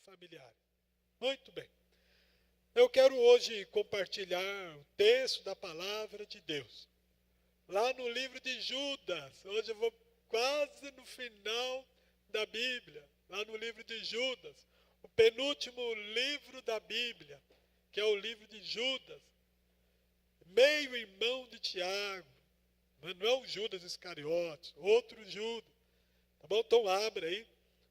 familiares. Muito bem. Eu quero hoje compartilhar o texto da palavra de Deus. Lá no livro de Judas, hoje eu vou quase no final da Bíblia, lá no livro de Judas, o penúltimo livro da Bíblia, que é o livro de Judas, meio irmão de Tiago, mas não é o Judas Iscariotes, outro Judas. Tá bom? Então abre aí,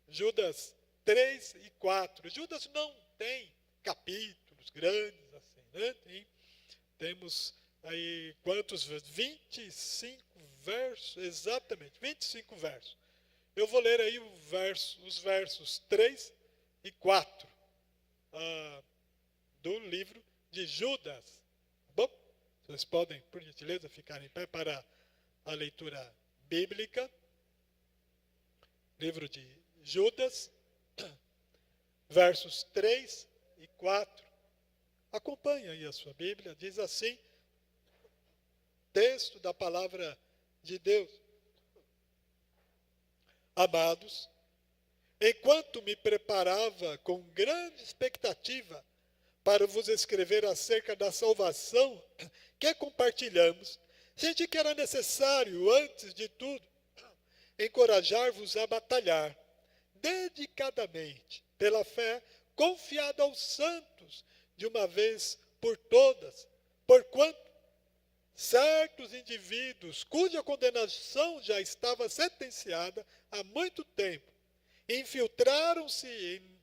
Judas 3 e 4. Judas não tem capítulos grandes assim, né? Temos aí quantos? 25 versos, exatamente, 25 versos. Eu vou ler aí os versos 3 e 4 do livro de Judas. Tá bom? Vocês podem, por gentileza, ficar em pé para a leitura bíblica. Livro de Judas, versos 3 e 4. Acompanhe aí a sua Bíblia, diz assim, texto da palavra de Deus. Amados, enquanto me preparava com grande expectativa para vos escrever acerca da salvação que compartilhamos, senti que era necessário, antes de tudo, encorajar-vos a batalhar dedicadamente pela fé confiada aos santos de uma vez por todas, porquanto certos indivíduos cuja condenação já estava sentenciada há muito tempo infiltraram-se em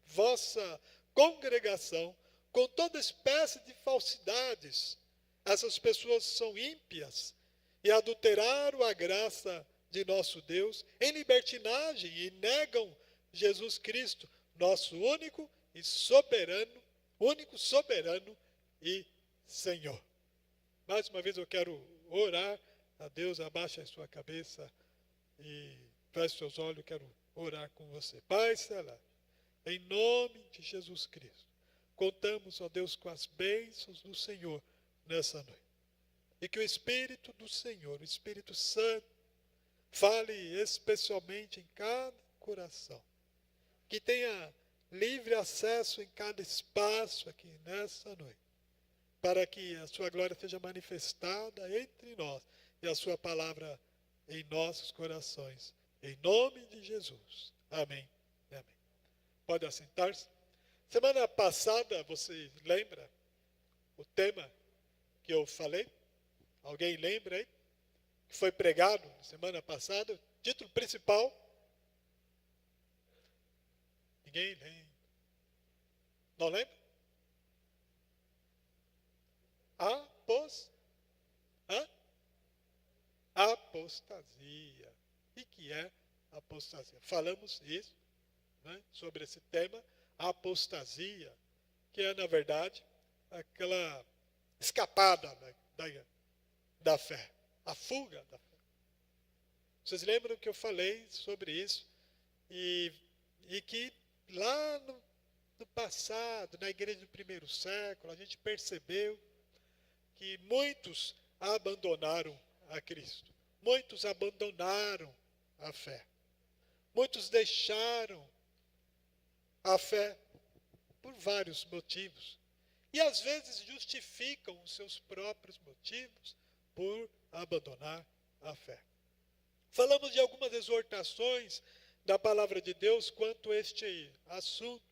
vossa congregação com toda espécie de falsidades. Essas pessoas são ímpias e adulteraram a graça de nosso Deus em libertinagem e negam Jesus Cristo, nosso único, soberano e Senhor. Mais uma vez eu quero orar a Deus, abaixe a sua cabeça e feche seus olhos, eu quero orar com você. Pai Celeste, em nome de Jesus Cristo, contamos, ó Deus, com as bênçãos do Senhor nessa noite. E que o Espírito do Senhor, o Espírito Santo, fale especialmente em cada coração. Que tenha livre acesso em cada espaço aqui nessa noite. Para que a sua glória seja manifestada entre nós. E a sua palavra em nossos corações. Em nome de Jesus. Amém. Amém. Pode assentar-se. Semana passada, você lembra o tema que eu falei? Alguém lembra aí? Que foi pregado semana passada, o título principal. Ninguém lembra. Não lembra? Apostasia. E que é apostasia? Falamos isso, né, sobre esse tema, apostasia, que é, na verdade, aquela escapada da fé, a fuga da fé. Vocês lembram que eu falei sobre isso? E que lá no passado, na igreja do primeiro século, a gente percebeu que muitos abandonaram a Cristo. Muitos abandonaram a fé. Muitos deixaram a fé por vários motivos. E às vezes justificam os seus próprios motivos por abandonar a fé. Falamos de algumas exortações da palavra de Deus quanto a este assunto.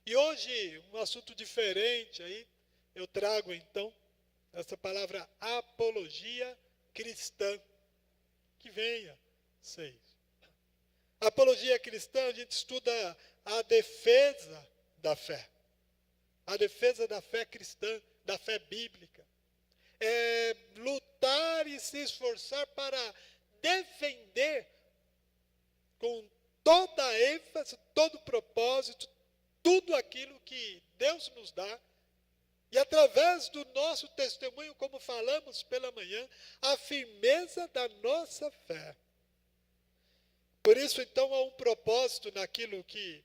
E hoje, um assunto diferente aí, eu trago então essa palavra apologia cristã, que venha ser isso. Apologia cristã, a gente estuda a defesa da fé. A defesa da fé cristã, da fé bíblica. É lutar e se esforçar para defender com toda a ênfase, todo o propósito, tudo aquilo que Deus nos dá, e através do nosso testemunho, como falamos pela manhã, a firmeza da nossa fé. Por isso, então, há um propósito naquilo que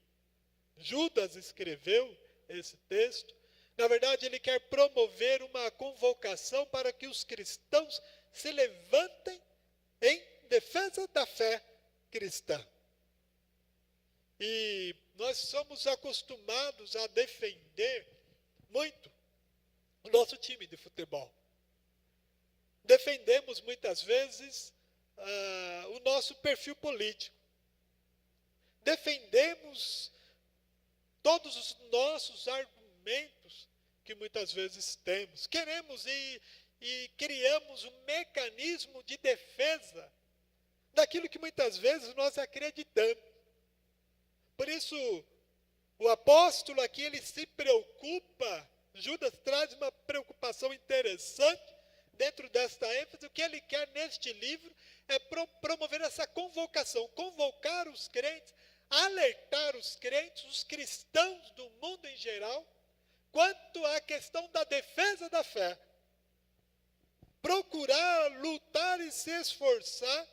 Judas escreveu, esse texto. Na verdade, ele quer promover uma convocação para que os cristãos se levantem em defesa da fé cristã. E nós somos acostumados a defender muito o nosso time de futebol. Defendemos muitas vezes o nosso perfil político. Defendemos todos os nossos argumentos que muitas vezes temos. Queremos e criamos um mecanismo de defesa daquilo que muitas vezes nós acreditamos. Por isso, o apóstolo aqui, ele se preocupa, Judas traz uma preocupação interessante dentro desta ênfase. O que ele quer neste livro é promover essa convocação, convocar os crentes, alertar os crentes, os cristãos do mundo em geral, quanto à questão da defesa da fé. Procurar, lutar e se esforçar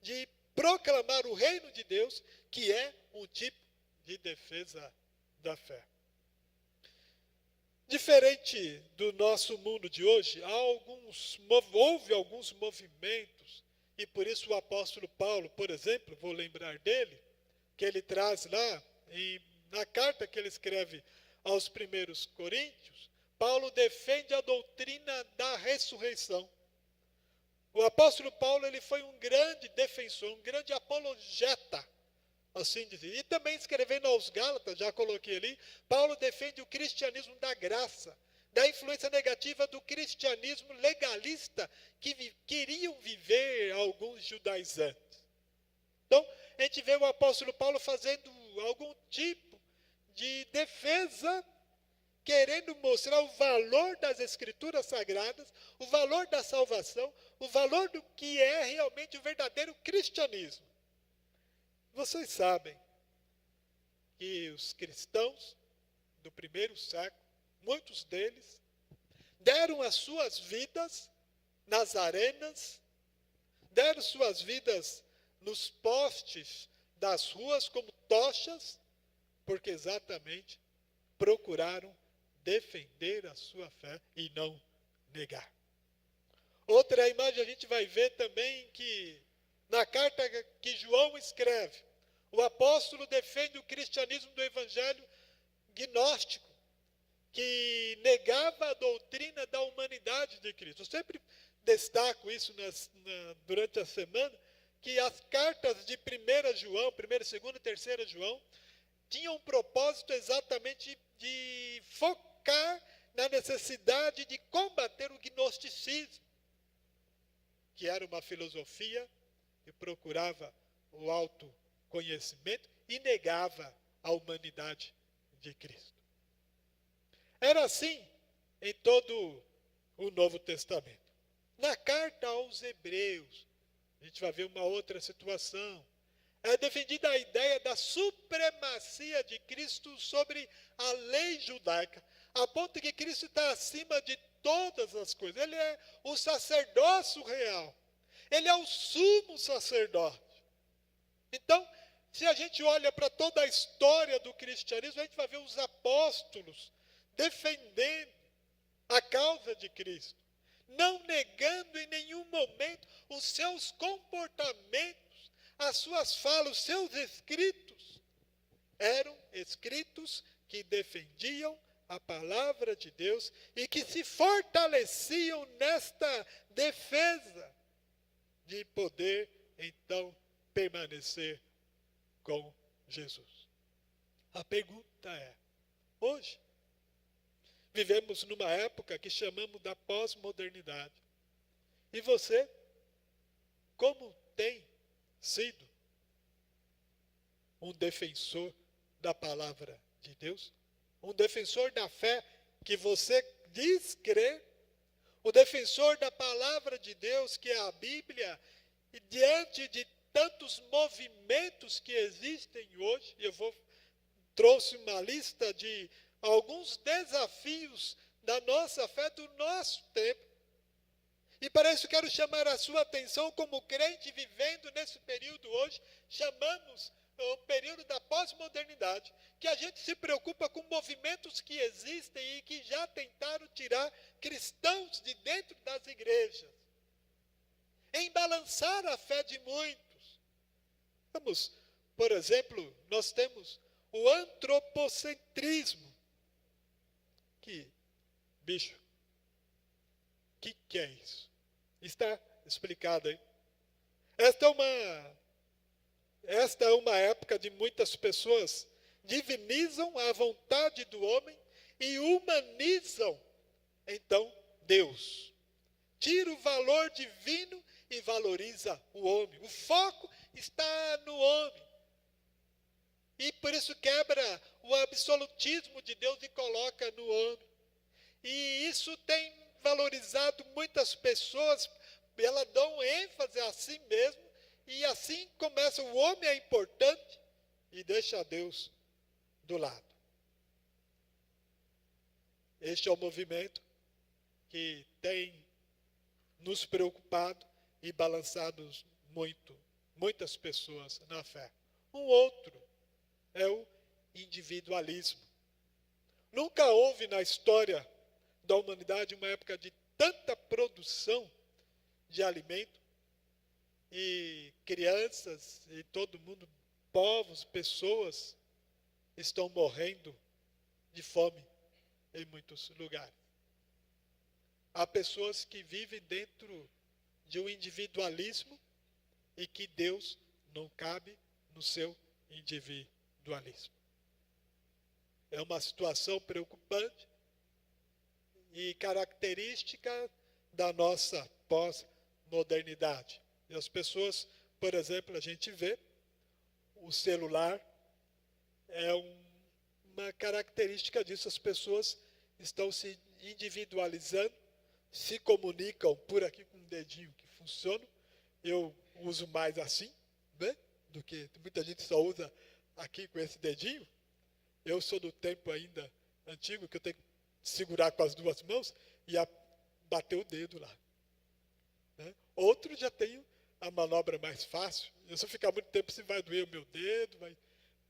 de proclamar o reino de Deus, que é um tipo de defesa da fé. Diferente do nosso mundo de hoje, houve alguns movimentos, e por isso o apóstolo Paulo, por exemplo, vou lembrar dele, que ele traz lá, na carta que ele escreve aos primeiros Coríntios, Paulo defende a doutrina da ressurreição. O apóstolo Paulo, ele foi um grande defensor, um grande apologeta, assim dizer. E também escrevendo aos Gálatas, já coloquei ali, Paulo defende o cristianismo da graça, da influência negativa do cristianismo legalista que queriam viver alguns judaizantes. Então, a gente vê o apóstolo Paulo fazendo algum tipo de defesa, querendo mostrar o valor das escrituras sagradas, o valor da salvação, o valor do que é realmente o verdadeiro cristianismo. Vocês sabem que os cristãos do primeiro século, muitos deles, deram as suas vidas nas arenas, deram suas vidas nos postes das ruas como tochas, porque exatamente procuraram defender a sua fé e não negar. Outra imagem a gente vai ver também que na carta que João escreve, o apóstolo defende o cristianismo do evangelho gnóstico, que negava a doutrina da humanidade de Cristo. Eu sempre destaco isso durante a semana, que as cartas de 1 João, 1ª, 2ª e 3ª João, tinham um propósito exatamente de focar na necessidade de combater o gnosticismo, que era uma filosofia que procurava o autoconhecimento e negava a humanidade de Cristo. Era assim em todo o Novo Testamento. Na carta aos Hebreus, a gente vai ver uma outra situação. É defendida a ideia da supremacia de Cristo sobre a lei judaica, a ponto que Cristo está acima de todas as coisas. Ele é o sacerdócio real. Ele é o sumo sacerdote. Então, se a gente olha para toda a história do cristianismo, a gente vai ver os apóstolos defendendo a causa de Cristo, não negando em nenhum momento os seus comportamentos, as suas falas, os seus escritos. Eram escritos que defendiam a palavra de Deus e que se fortaleciam nesta defesa de poder, então, permanecer com Jesus. A pergunta é, hoje, vivemos numa época que chamamos da pós-modernidade. E você, como tem sido um defensor da palavra de Deus? Um defensor da fé que você diz crer? O defensor da palavra de Deus, que é a Bíblia, e diante de tantos movimentos que existem hoje, trouxe uma lista de alguns desafios da nossa fé, do nosso tempo. E para isso quero chamar a sua atenção como crente vivendo nesse período hoje, chamamos o período da pós-modernidade, que a gente se preocupa com movimentos que existem e que já tentaram tirar cristãos de dentro das igrejas, embalançar a fé de muitos. Vamos por exemplo, nós temos o antropocentrismo. Que bicho, que é isso? Está explicado aí. Esta é uma época de muitas pessoas divinizam a vontade do homem e humanizam, então, Deus. Tira o valor divino e valoriza o homem. O foco está no homem. E por isso quebra o absolutismo de Deus e coloca no homem. E isso tem valorizado muitas pessoas, elas dão ênfase a si mesmo, e assim começa, o homem é importante e deixa Deus do lado. Este é o movimento que tem nos preocupado e balançado muitas pessoas na fé. Um outro é o individualismo. Nunca houve na história da humanidade uma época de tanta produção de alimento, e crianças e todo mundo, povos, pessoas, estão morrendo de fome em muitos lugares. Há pessoas que vivem dentro de um individualismo e que Deus não cabe no seu individualismo. É uma situação preocupante e característica da nossa pós-modernidade. E as pessoas, por exemplo, a gente vê, o celular é uma característica disso. As pessoas estão se individualizando, se comunicam por aqui com um dedinho que funciona. Eu uso mais assim, né? Do que muita gente só usa aqui com esse dedinho. Eu sou do tempo ainda antigo, que eu tenho que segurar com as duas mãos e bater o dedo lá. Né? Outro já tem a manobra mais fácil. Eu, se eu ficar muito tempo, se vai doer o meu dedo.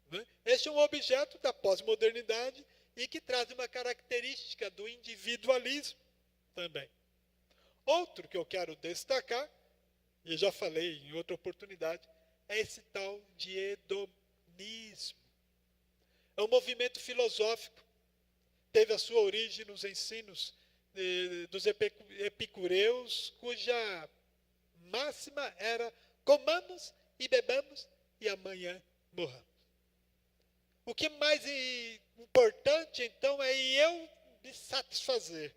Né? Este é um objeto da pós-modernidade e que traz uma característica do individualismo também. Outro que eu quero destacar, e já falei em outra oportunidade, é esse tal de hedonismo. É um movimento filosófico. Teve a sua origem nos ensinos dos epicureus, cuja máxima era: comamos e bebamos e amanhã morramos. O que mais importante, então, é eu me satisfazer.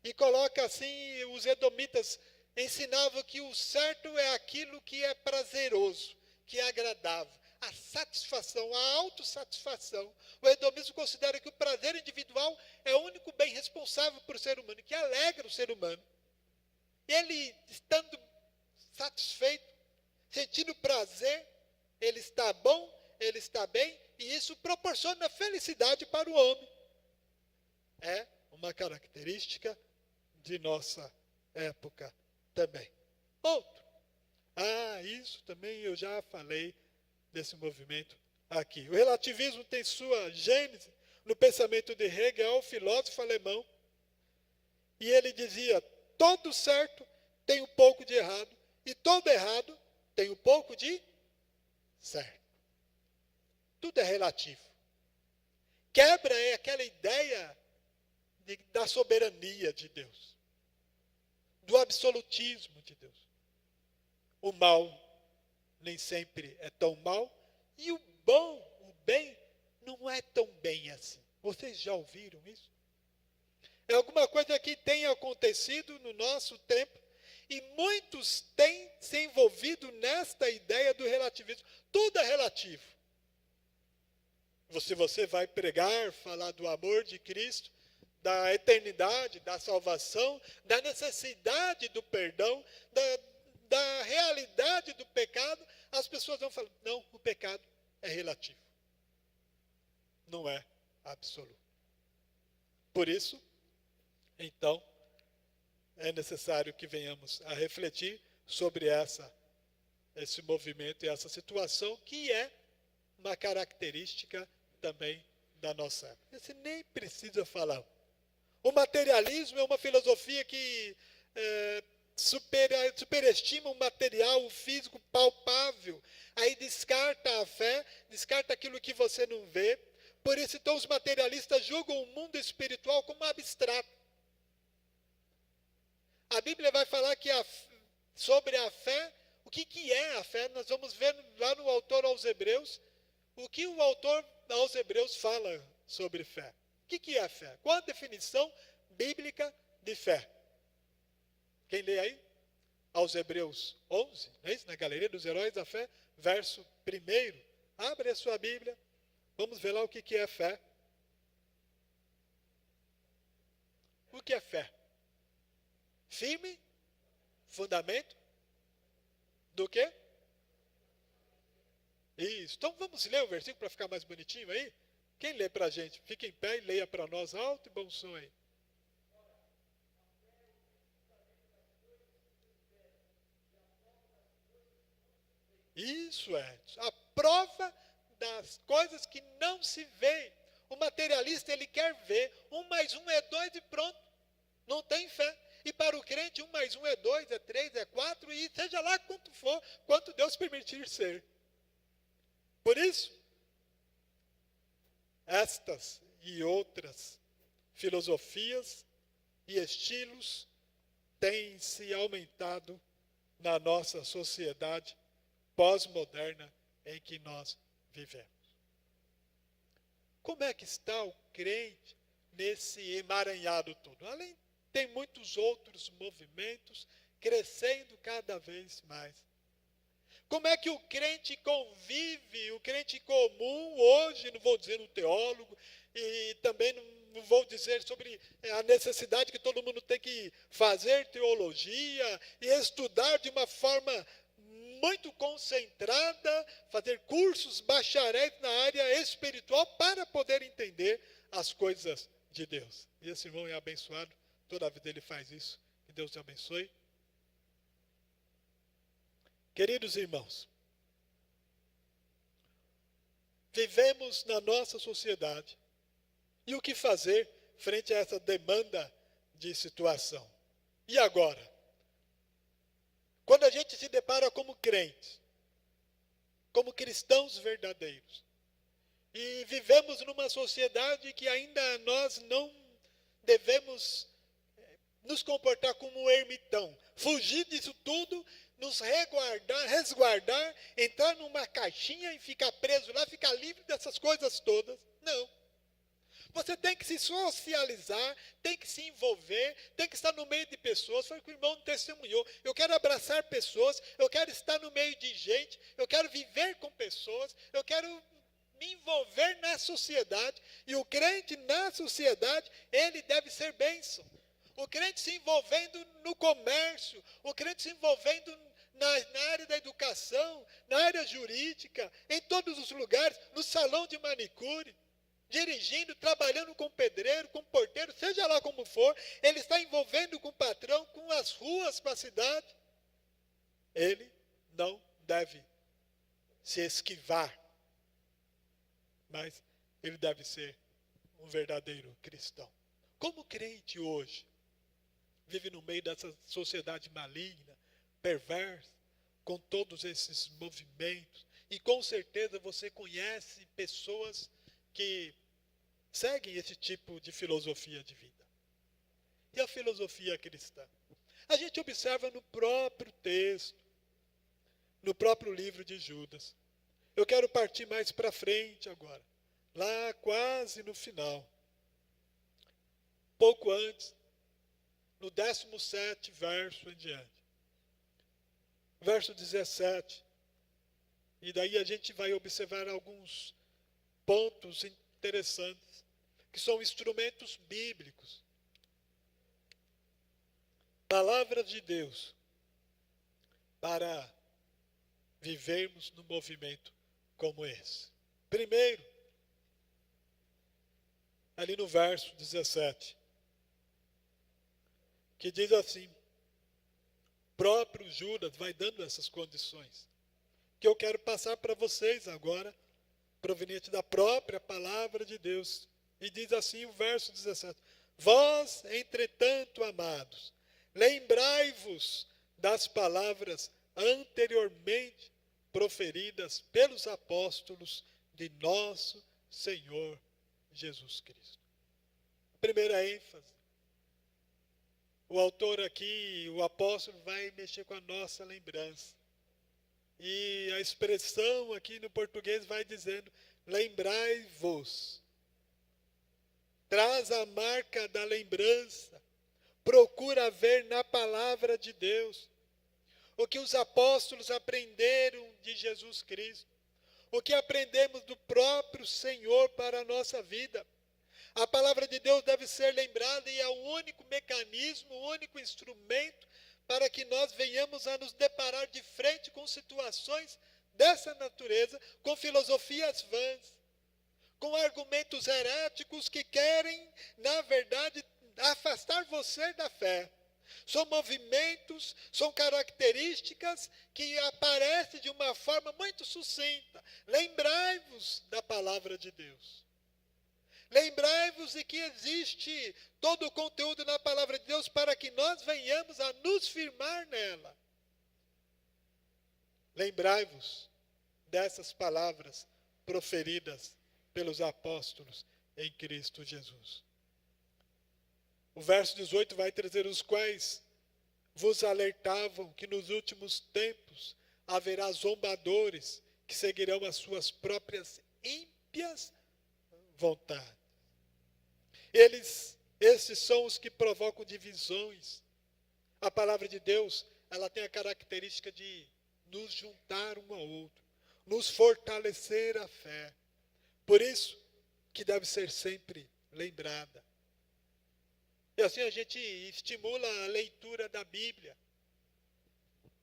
E coloca assim, os edomitas ensinavam que o certo é aquilo que é prazeroso, que é agradável. A satisfação, a autossatisfação. O edomismo considera que o prazer individual é o único bem responsável por o ser humano, que alegra o ser humano. Ele, estando satisfeito, sentindo prazer, ele está bom, ele está bem, e isso proporciona felicidade para o homem. É uma característica de nossa época também. Outro. Isso também eu já falei desse movimento aqui. O relativismo tem sua gênese no pensamento de Hegel, filósofo alemão, e ele dizia: todo certo tem um pouco de errado, e todo errado tem um pouco de certo. Tudo é relativo. Quebra é aquela ideia da soberania de Deus, do absolutismo de Deus. O mal nem sempre é tão mal, e o bom, o bem, não é tão bem assim. Vocês já ouviram isso? É alguma coisa que tem acontecido no nosso tempo, e muitos têm se envolvido nesta ideia do relativismo. Tudo é relativo. Se você vai pregar, falar do amor de Cristo, da eternidade, da salvação, da necessidade do perdão, da realidade do pecado, as pessoas vão falar: não, o pecado é relativo. Não é absoluto. Por isso, então, é necessário que venhamos a refletir sobre esse movimento e essa situação, que é uma característica também da nossa época. Você nem precisa falar. O materialismo é uma filosofia que superestima o material, o físico palpável. Aí descarta a fé, descarta aquilo que você não vê. Por isso, então, os materialistas julgam o mundo espiritual como abstrato. A Bíblia vai falar que sobre a fé, o que é a fé? Nós vamos ver lá no autor aos Hebreus, o que o autor aos Hebreus fala sobre fé. O que é a fé? Qual a definição bíblica de fé? Quem lê aí? Aos Hebreus 11, não é isso? Na Galeria dos Heróis da Fé, verso 1. Abre a sua Bíblia, vamos ver lá o que é fé. O que é fé? Firme fundamento do quê? Isso. Então vamos ler o versículo para ficar mais bonitinho aí? Quem lê para a gente? Fique em pé e leia para nós alto e bom som aí. Isso é. A prova das coisas que não se vê. O materialista, ele quer ver. 1 mais 1 é 2 e pronto. Não tem fé. E para o crente, 1 mais 1 é 2, é 3, é 4, e seja lá quanto for, quanto Deus permitir ser. Por isso, estas e outras filosofias e estilos têm se aumentado na nossa sociedade pós-moderna em que nós vivemos. Como é que está o crente nesse emaranhado todo? Além, tem muitos outros movimentos crescendo cada vez mais. Como é que o crente convive, o crente comum, hoje, não vou dizer um teólogo, e também não vou dizer sobre a necessidade que todo mundo tem que fazer teologia e estudar de uma forma muito concentrada, fazer cursos, bacharéis na área espiritual para poder entender as coisas de Deus. E esse irmão é abençoado, toda a vida ele faz isso. Que Deus te abençoe. Queridos irmãos, vivemos na nossa sociedade. E o que fazer frente a essa demanda de situação? E agora? Quando a gente se depara como crentes, como cristãos verdadeiros, e vivemos numa sociedade que ainda nós não devemos nos comportar como um ermitão, fugir disso tudo, nos resguardar, entrar numa caixinha e ficar preso lá, ficar livre dessas coisas todas. Não. Você tem que se socializar, tem que se envolver, tem que estar no meio de pessoas. Foi o que o irmão testemunhou. Eu quero abraçar pessoas, eu quero estar no meio de gente, eu quero viver com pessoas, eu quero me envolver na sociedade. E o crente na sociedade, ele deve ser bênção. O crente se envolvendo no comércio, o crente se envolvendo na área da educação, na área jurídica, em todos os lugares, no salão de manicure, dirigindo, trabalhando com pedreiro, com porteiro, seja lá como for, ele está envolvendo com o patrão, com as ruas, com a cidade. Ele não deve se esquivar, mas ele deve ser um verdadeiro cristão. Como crente hoje, vive no meio dessa sociedade maligna, perversa, com todos esses movimentos, e com certeza você conhece pessoas que seguem esse tipo de filosofia de vida. E a filosofia cristã? A gente observa no próprio texto, no próprio livro de Judas. Eu quero partir mais para frente agora, lá quase no final. Pouco antes, no 17º verso em diante. Verso 17. E daí a gente vai observar alguns pontos interessantes, que são instrumentos bíblicos. Palavras de Deus para vivermos num movimento como esse. Primeiro, ali no verso 17, que diz assim, próprio Judas vai dando essas condições, que eu quero passar para vocês agora, proveniente da própria palavra de Deus. E diz assim o verso 17, vós, entretanto, amados, Lembrai-vos das palavras anteriormente proferidas pelos apóstolos de nosso Senhor Jesus Cristo. Primeira ênfase. O autor aqui, o apóstolo, vai mexer com a nossa lembrança. E a expressão aqui no português vai dizendo, lembrai-vos. Traz a marca da lembrança. Procura ver na palavra de Deus o que os apóstolos aprenderam de Jesus Cristo, o que aprendemos do próprio Senhor para a nossa vida. A palavra de Deus deve ser lembrada e é o único mecanismo, o único instrumento para que nós venhamos a nos deparar de frente com situações dessa natureza, com filosofias vãs, com argumentos heréticos que querem, na verdade, afastar você da fé. São movimentos, são características que aparecem de uma forma muito sucinta. Lembrai-vos da palavra de Deus. Lembrai-vos de que existe todo o conteúdo na palavra de Deus para que nós venhamos a nos firmar nela. Lembrai-vos dessas palavras proferidas pelos apóstolos em Cristo Jesus. O verso 18 vai trazer os quais vos alertavam que nos últimos tempos haverá zombadores que seguirão as suas próprias ímpias vontades. Esses são os que provocam divisões. A palavra de Deus, ela tem a característica de nos juntar um ao outro, nos fortalecer a fé. Por isso que deve ser sempre lembrada. E assim a gente estimula a leitura da Bíblia,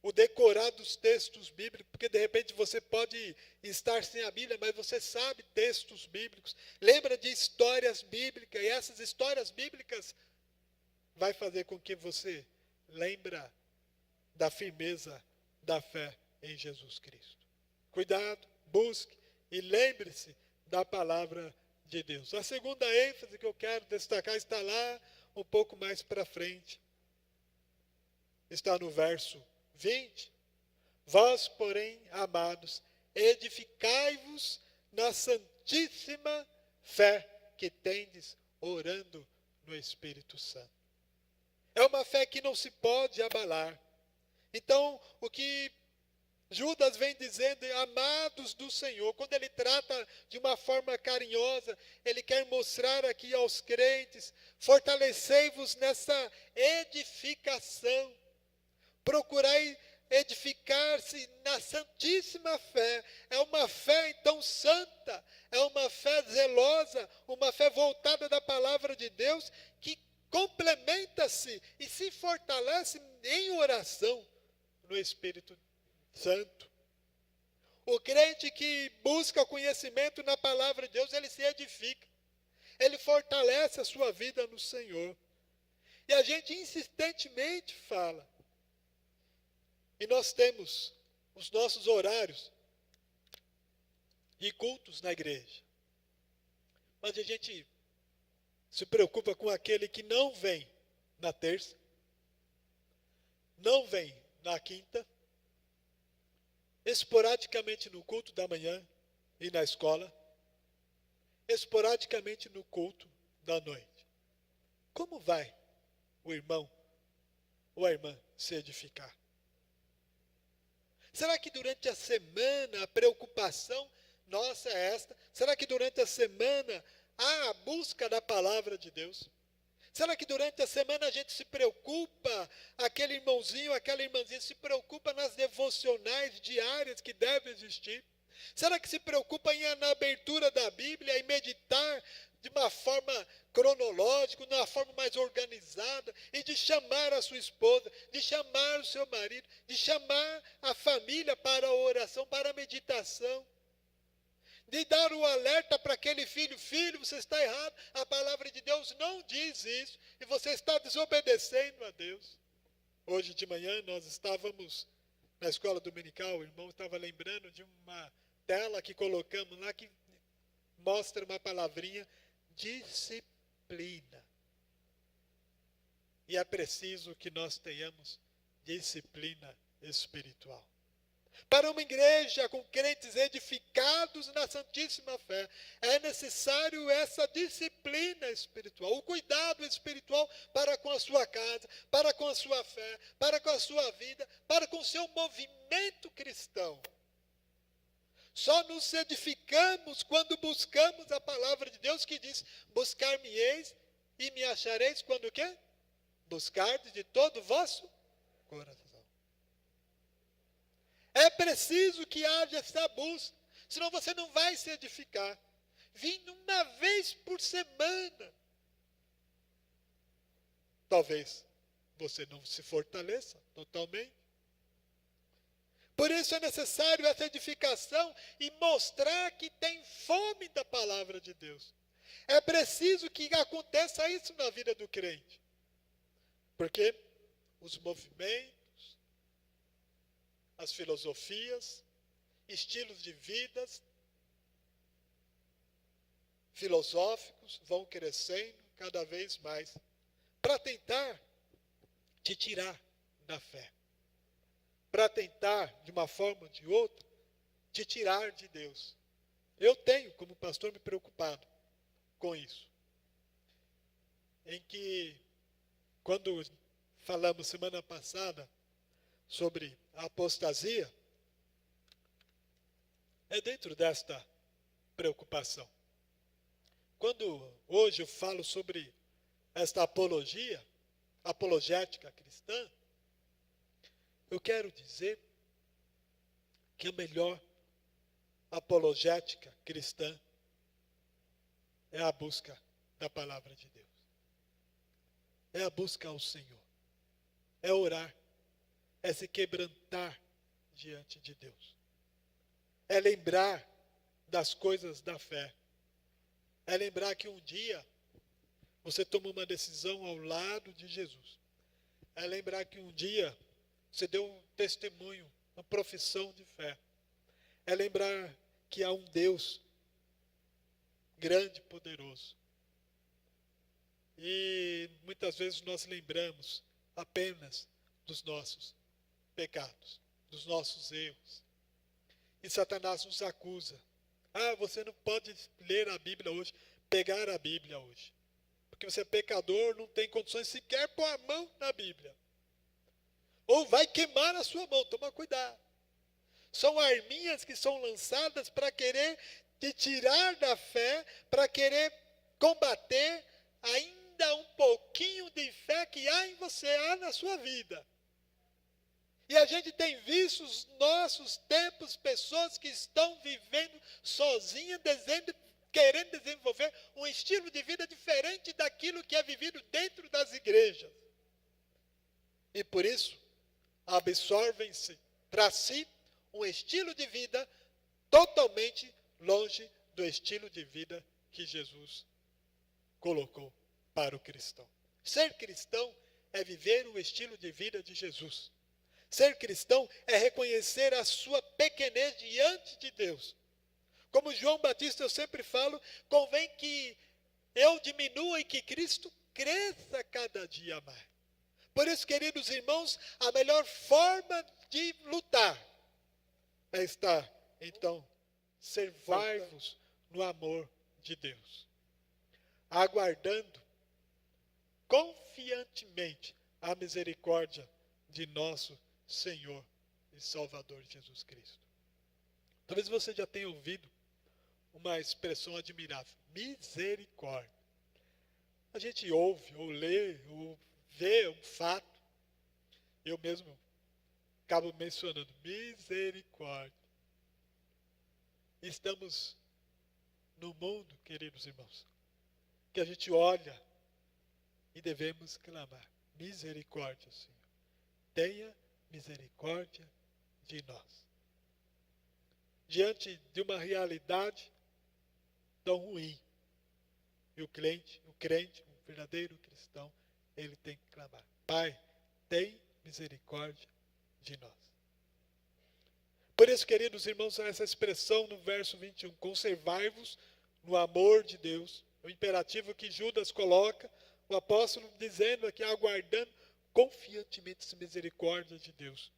o decorar dos textos bíblicos, porque de repente você pode estar sem a Bíblia, mas você sabe textos bíblicos. Lembra de histórias bíblicas, e essas histórias bíblicas vai fazer com que você lembra da firmeza da fé em Jesus Cristo. Cuidado, busque e lembre-se da palavra de Deus. A segunda ênfase que eu quero destacar está lá um pouco mais para frente. Está no verso 20. Vós, porém, amados, edificai-vos na santíssima fé que tendes, orando no Espírito Santo. É uma fé que não se pode abalar. Então, o que Judas vem dizendo, amados do Senhor, quando ele trata de uma forma carinhosa, ele quer mostrar aqui aos crentes, fortalecei-vos nessa edificação, procurai edificar-se na santíssima fé. É uma fé então santa, é uma fé zelosa, uma fé voltada da palavra de Deus, que complementa-se e se fortalece em oração no Espírito Santo. O crente que busca conhecimento na palavra de Deus, ele se edifica. Ele fortalece a sua vida no Senhor. E a gente insistentemente fala. E nós temos os nossos horários de cultos na igreja. Mas a gente se preocupa com aquele que não vem na terça, não vem na quinta, esporadicamente no culto da manhã e na escola, esporadicamente no culto da noite. Como vai o irmão ou a irmã se edificar? Será que durante a semana a preocupação nossa é esta? Será que durante a semana há a busca da palavra de Deus? Será que durante a semana a gente se preocupa, aquele irmãozinho, aquela irmãzinha se preocupa nas devocionais diárias que devem existir? Será que se preocupa na abertura da Bíblia e meditar de uma forma cronológica, de uma forma mais organizada, e de chamar a sua esposa, de chamar o seu marido, de chamar a família para a oração, para a meditação? De dar o alerta para aquele filho, filho, você está errado, a palavra de Deus não diz isso, e você está desobedecendo a Deus. Hoje de manhã nós estávamos na escola dominical, o irmão estava lembrando de uma tela que colocamos lá, que mostra uma palavrinha, disciplina. E é preciso que nós tenhamos disciplina espiritual. Para uma igreja com crentes edificados na Santíssima Fé, é necessário essa disciplina espiritual, o cuidado espiritual para com a sua casa, para com a sua fé, para com a sua vida, para com o seu movimento cristão. Só nos edificamos quando buscamos a palavra de Deus que diz: buscar-me-eis e me achareis quando o quê? Buscardes de todo o vosso coração. É preciso que haja essa busca, senão você não vai se edificar. Vindo uma vez por semana. Talvez você não se fortaleça totalmente. Por isso é necessário essa edificação e mostrar que tem fome da palavra de Deus. É preciso que aconteça isso na vida do crente. Porque os movimentos, as filosofias, estilos de vidas filosóficos vão crescendo cada vez mais para tentar te tirar da fé. Para tentar, de uma forma ou de outra, te tirar de Deus. Eu tenho, como pastor, me preocupado com isso. Em que, quando falamos semana passada sobre a apostasia, é dentro desta preocupação. Quando hoje eu falo sobre esta apologética cristã, eu quero dizer que a melhor apologética cristã é a busca da palavra de Deus. É a busca ao Senhor. É orar. É se quebrantar diante de Deus. É lembrar das coisas da fé. É lembrar que um dia você tomou uma decisão ao lado de Jesus. É lembrar que um dia você deu um testemunho, uma profissão de fé. É lembrar que há um Deus grande e poderoso. E muitas vezes nós lembramos apenas dos nossos pecados, dos nossos erros. E Satanás nos acusa. Ah, você não pode ler a Bíblia hoje, pegar a Bíblia hoje. Porque você é pecador, não tem condições sequer pôr a mão na Bíblia. Ou vai queimar a sua mão, toma cuidado. São arminhas que são lançadas para querer te tirar da fé, para querer combater ainda um pouquinho de fé que há em você, há na sua vida. E a gente tem visto nos nossos tempos pessoas que estão vivendo sozinhas, querendo desenvolver um estilo de vida diferente daquilo que é vivido dentro das igrejas. E por isso, absorvem-se para si um estilo de vida totalmente longe do estilo de vida que Jesus colocou para o cristão. Ser cristão é viver o estilo de vida de Jesus. Ser cristão é reconhecer a sua pequenez diante de Deus. Como João Batista eu sempre falo, convém que eu diminua e que Cristo cresça cada dia mais. Por isso, queridos irmãos, a melhor forma de lutar é estar, então, servar-vos no amor de Deus, aguardando confiantemente a misericórdia de nosso Senhor e Salvador Jesus Cristo. Talvez você já tenha ouvido uma expressão admirável, misericórdia. A gente ouve, ou lê, ou vê um fato, eu mesmo acabo mencionando, misericórdia. Estamos no mundo, queridos irmãos, que a gente olha e devemos clamar, misericórdia, Senhor. Tenha misericórdia de nós. Diante de uma realidade tão ruim, e o crente, o verdadeiro cristão, ele tem que clamar, Pai, tem misericórdia de nós. Por isso, queridos irmãos, essa expressão no verso 21, conservai-vos no amor de Deus, o imperativo que Judas coloca o apóstolo dizendo aqui, aguardando confiantemente as misericórdias de Deus.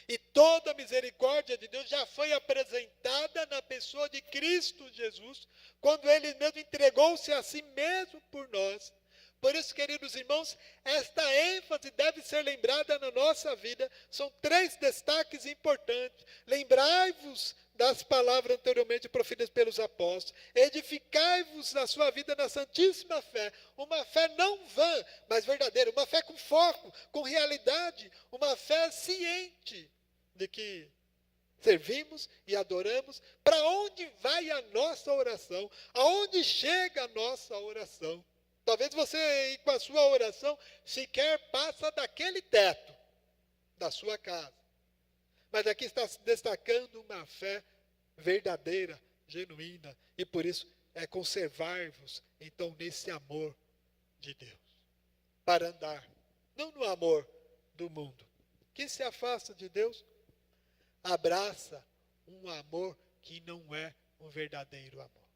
E toda a misericórdia de Deus já foi apresentada na pessoa de Cristo Jesus, quando Ele mesmo entregou-se a si mesmo por nós. Por isso, queridos irmãos, esta ênfase deve ser lembrada na nossa vida. São 3 destaques importantes. Lembrai-vos das palavras anteriormente proferidas pelos apóstolos. Edificai-vos na sua vida na santíssima fé. Uma fé não vã, mas verdadeira. Uma fé com foco, com realidade. Uma fé ciente de que servimos e adoramos. Para onde vai a nossa oração? Aonde chega a nossa oração? Talvez você, com a sua oração, sequer passa daquele teto da sua casa. Mas aqui está se destacando uma fé verdadeira, genuína. E por isso é conservar-vos, então, nesse amor de Deus. Para andar, não no amor do mundo. Quem se afasta de Deus, abraça um amor que não é um verdadeiro amor.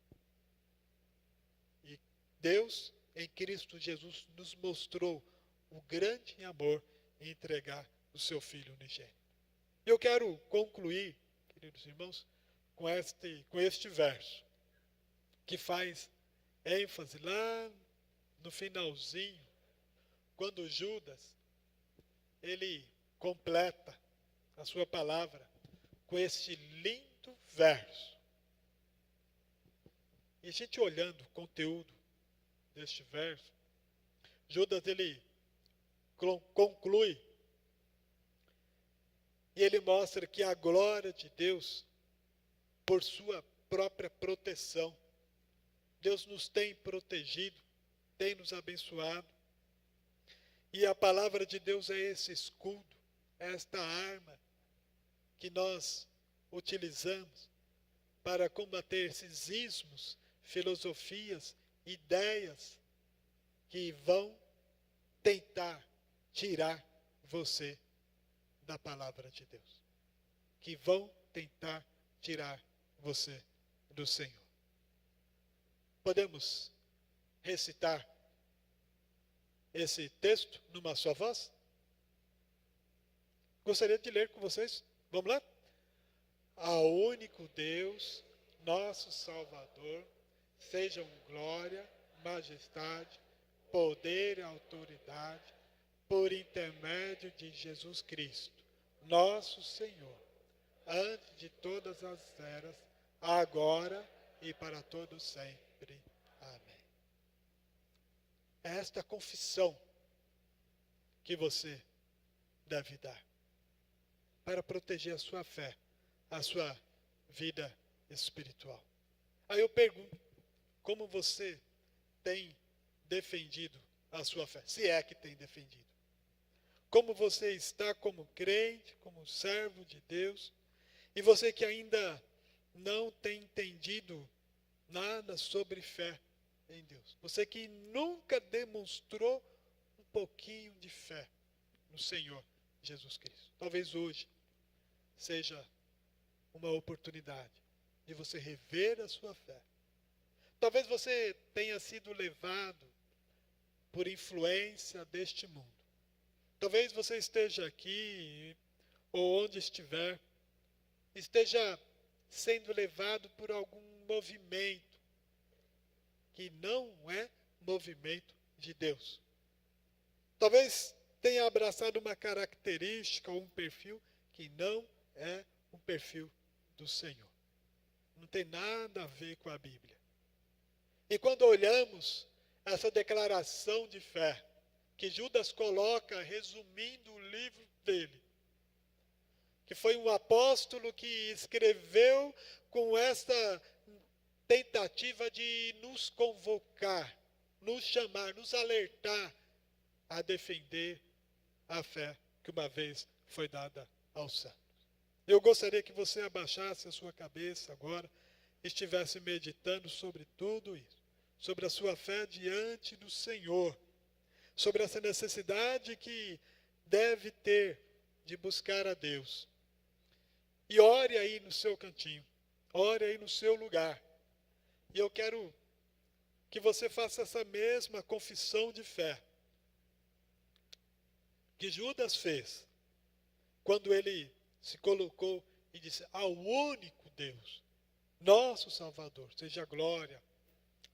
E Deus, em Cristo Jesus, nos mostrou o grande amor em entregar o seu Filho unigênito. Eu quero concluir, queridos irmãos, com este verso, que faz ênfase lá no finalzinho, quando Judas, ele completa a sua palavra com este lindo verso. E a gente olhando o conteúdo deste verso, Judas ele conclui e ele mostra que a glória de Deus, por sua própria proteção, Deus nos tem protegido, tem nos abençoado, e a palavra de Deus é esse escudo, é esta arma que nós utilizamos para combater esses ismos, filosofias, ideias que vão tentar tirar você da palavra de Deus. Que vão tentar tirar você do Senhor. Podemos recitar esse texto numa só voz? Gostaria de ler com vocês. Vamos lá? Ao único Deus, nosso Salvador, sejam glória, majestade, poder e autoridade, por intermédio de Jesus Cristo, nosso Senhor, antes de todas as eras, agora e para todos sempre. Amém. É esta confissão que você deve dar para proteger a sua fé, a sua vida espiritual. Aí eu pergunto, como você tem defendido a sua fé? Se é que tem defendido. Como você está como crente, como servo de Deus, e você que ainda não tem entendido nada sobre fé em Deus. Você que nunca demonstrou um pouquinho de fé no Senhor Jesus Cristo. Talvez hoje seja uma oportunidade de você rever a sua fé. Talvez você tenha sido levado por influência deste mundo. Talvez você esteja aqui, ou onde estiver, esteja sendo levado por algum movimento que não é movimento de Deus. Talvez tenha abraçado uma característica ou um perfil que não é um perfil do Senhor. Não tem nada a ver com a Bíblia. E quando olhamos essa declaração de fé, que Judas coloca, resumindo o livro dele, que foi um apóstolo que escreveu com essa tentativa de nos convocar, nos chamar, nos alertar a defender a fé que uma vez foi dada aos santos. Eu gostaria que você abaixasse a sua cabeça agora, estivesse meditando sobre tudo isso, sobre a sua fé diante do Senhor, sobre essa necessidade que deve ter de buscar a Deus. E ore aí no seu cantinho, ore aí no seu lugar. E eu quero que você faça essa mesma confissão de fé que Judas fez quando ele se colocou e disse: ao único Deus, nosso Salvador, seja glória,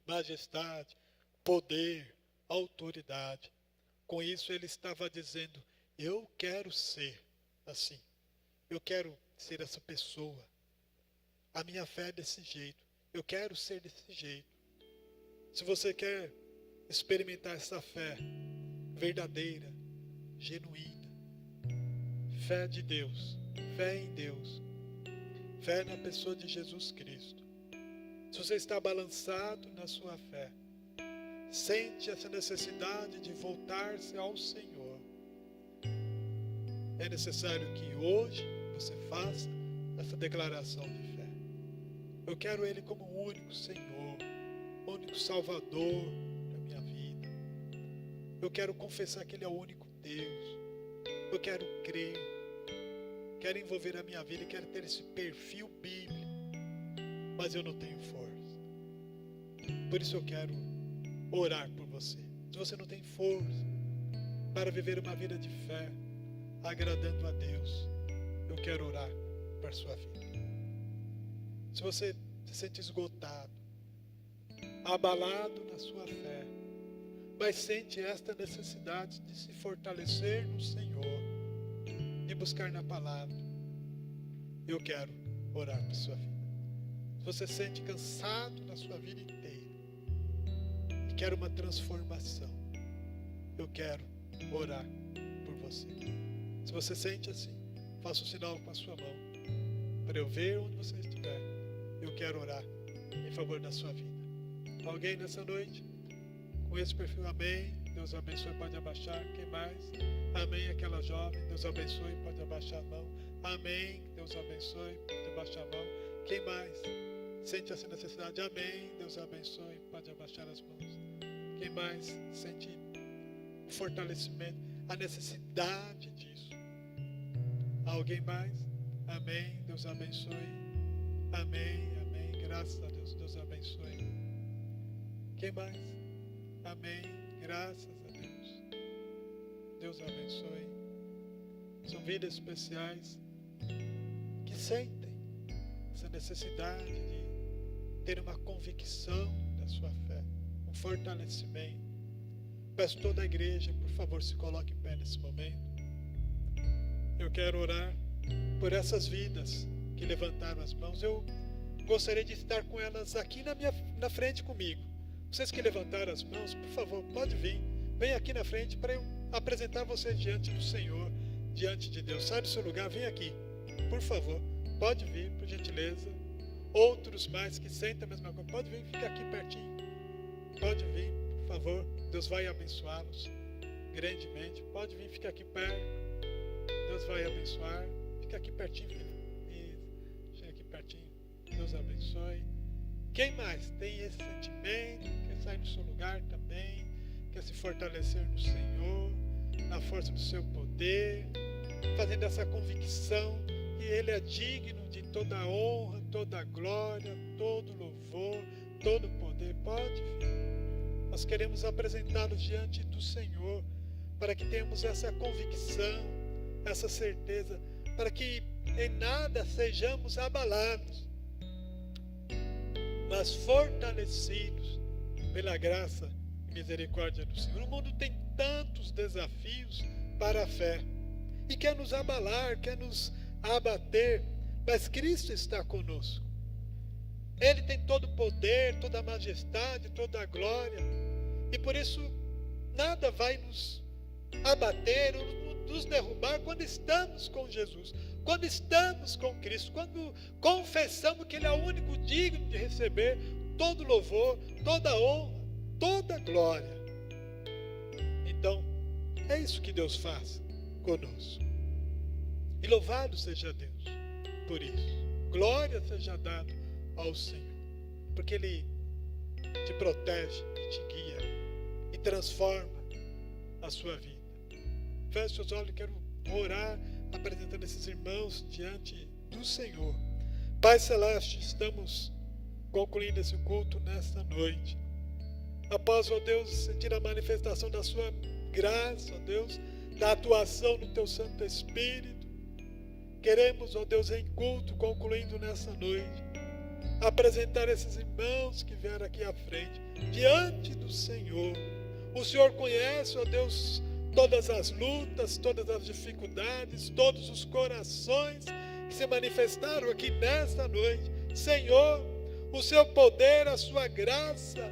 majestade, poder, autoridade. Com isso ele estava dizendo: eu quero ser assim, eu quero ser essa pessoa, a minha fé é desse jeito, eu quero ser desse jeito. Se você quer experimentar essa fé verdadeira, genuína, fé de Deus, fé em Deus, fé na pessoa de Jesus Cristo, se você está balançado na sua fé, sente essa necessidade de voltar-se ao Senhor, é necessário que hoje você faça essa declaração de fé. Eu quero Ele como o único Senhor, o único Salvador da minha vida. Eu quero confessar que Ele é o único Deus. Eu quero crer, quero envolver a minha vida, quero ter esse perfil bíblico, mas eu não tenho força. Por isso eu quero orar por você. Se você não tem força para viver uma vida de fé, agradando a Deus, eu quero orar para a sua vida. Se você se sente esgotado, abalado na sua fé, mas sente esta necessidade de se fortalecer no Senhor, de buscar na palavra, eu quero orar por sua vida. Se você se sente cansado na sua vida inteira e quer uma transformação, eu quero orar por você. Se você sente assim, faça o sinal com a sua mão para eu ver onde você estiver. Eu quero orar em favor da sua vida. Alguém nessa noite com esse perfil? Amém. Deus abençoe, pode abaixar. Quem mais? Amém. Aquela jovem, Deus abençoe, pode abaixar a mão. Amém. Deus abençoe, pode abaixar a mão. Quem mais sente essa necessidade? Amém. Deus abençoe, pode abaixar as mãos. Quem mais sente o fortalecimento, a necessidade disso? Alguém mais? Amém. Deus abençoe. Amém. Amém. Graças a Deus. Deus abençoe. Quem mais? Amém. Graças a Deus. Deus abençoe. São vidas especiais que sentem essa necessidade de ter uma convicção da sua fé, um fortalecimento. Peço toda a igreja, por favor, se coloque em pé nesse momento. Eu quero orar por essas vidas que levantaram as mãos. Eu gostaria de estar com elas aqui na frente comigo. Vocês que levantaram as mãos, por favor, pode vir. Vem aqui na frente para eu apresentar vocês diante do Senhor, diante de Deus. Sai do seu lugar, vem aqui. Por favor, pode vir, por gentileza. Outros mais que sentem a mesma coisa, pode vir, fica aqui pertinho. Pode vir, por favor. Deus vai abençoá-los grandemente. Pode vir, fica aqui perto. Deus vai abençoar. Fica aqui pertinho, filho. Chega aqui pertinho. Deus abençoe. Quem mais tem esse sentimento, quer sair do seu lugar também, quer se fortalecer no Senhor, na força do seu poder, fazendo essa convicção que Ele é digno de toda a honra, toda a glória, todo louvor, todo poder? Pode vir. Nós queremos apresentá-los diante do Senhor, para que tenhamos essa convicção, essa certeza, para que em nada sejamos abalados, mas fortalecidos pela graça e misericórdia do Senhor. O mundo tem tantos desafios para a fé e quer nos abalar, quer nos abater, mas Cristo está conosco. Ele tem todo o poder, toda a majestade, toda a glória, e por isso nada vai nos abater ou nos derrubar quando estamos com Jesus, quando estamos com Cristo, quando confessamos que Ele é o único digno de receber todo louvor, toda honra, toda glória. Então, é isso que Deus faz conosco. E louvado seja Deus por isso. Glória seja dada ao Senhor, porque Ele te protege e te guia e transforma a sua vida. Feche seus olhos, quero orar apresentando esses irmãos diante do Senhor. Pai Celeste, estamos concluindo esse culto nesta noite. após, ó Deus, sentir a manifestação da sua graça, ó Deus, da atuação do teu Santo Espírito, queremos, ó Deus, em culto, concluindo nessa noite, apresentar esses irmãos que vieram aqui à frente, diante do Senhor. O Senhor conhece, ó Deus, todas as lutas, todas as dificuldades, todos os corações que se manifestaram aqui nesta noite. Senhor, o seu poder, a sua graça,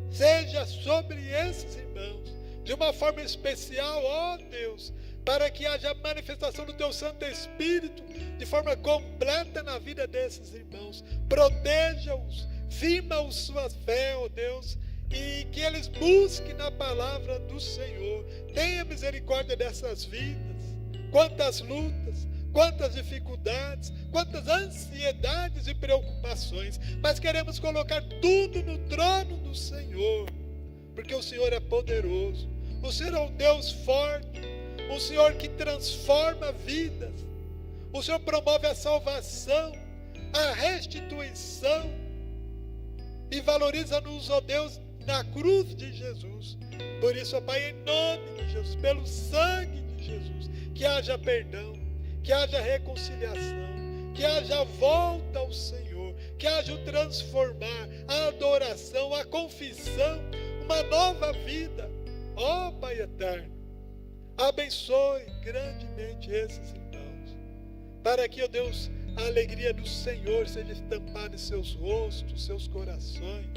seja sobre esses irmãos, de uma forma especial, ó Deus, para que haja manifestação do teu Santo Espírito de forma completa na vida desses irmãos. Proteja-os, firma-os sua fé, ó Deus, e que eles busquem na palavra do Senhor. Tenha misericórdia dessas vidas. Quantas lutas, quantas dificuldades, quantas ansiedades e preocupações, mas queremos colocar tudo no trono do Senhor, porque o Senhor é poderoso, o Senhor é um Deus forte, o Senhor que transforma vidas, o Senhor promove a salvação, a restituição, e valoriza-nos, ó Deus, na cruz de Jesus. Por isso, ó Pai, em nome de Jesus, pelo sangue de Jesus, que haja perdão, que haja reconciliação, que haja volta ao Senhor, que haja o transformar, a adoração, a confissão, uma nova vida. Ó Pai eterno, abençoe grandemente esses irmãos, para que, ó Deus, a alegria do Senhor seja estampada em seus rostos, seus corações,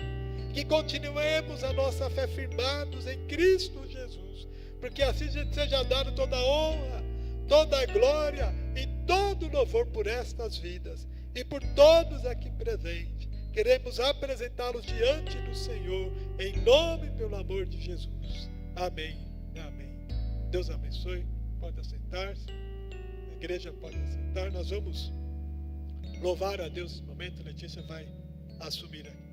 que continuemos a nossa fé firmados em Cristo Jesus, porque assim seja dado toda a honra, toda a glória e todo o louvor por estas vidas e por todos aqui presentes. Queremos apresentá-los diante do Senhor, em nome e pelo amor de Jesus. Amém. Amém. Deus abençoe. Pode assentar-se. A igreja pode assentar. Nós vamos louvar a Deus nesse momento. Letícia vai assumir aqui.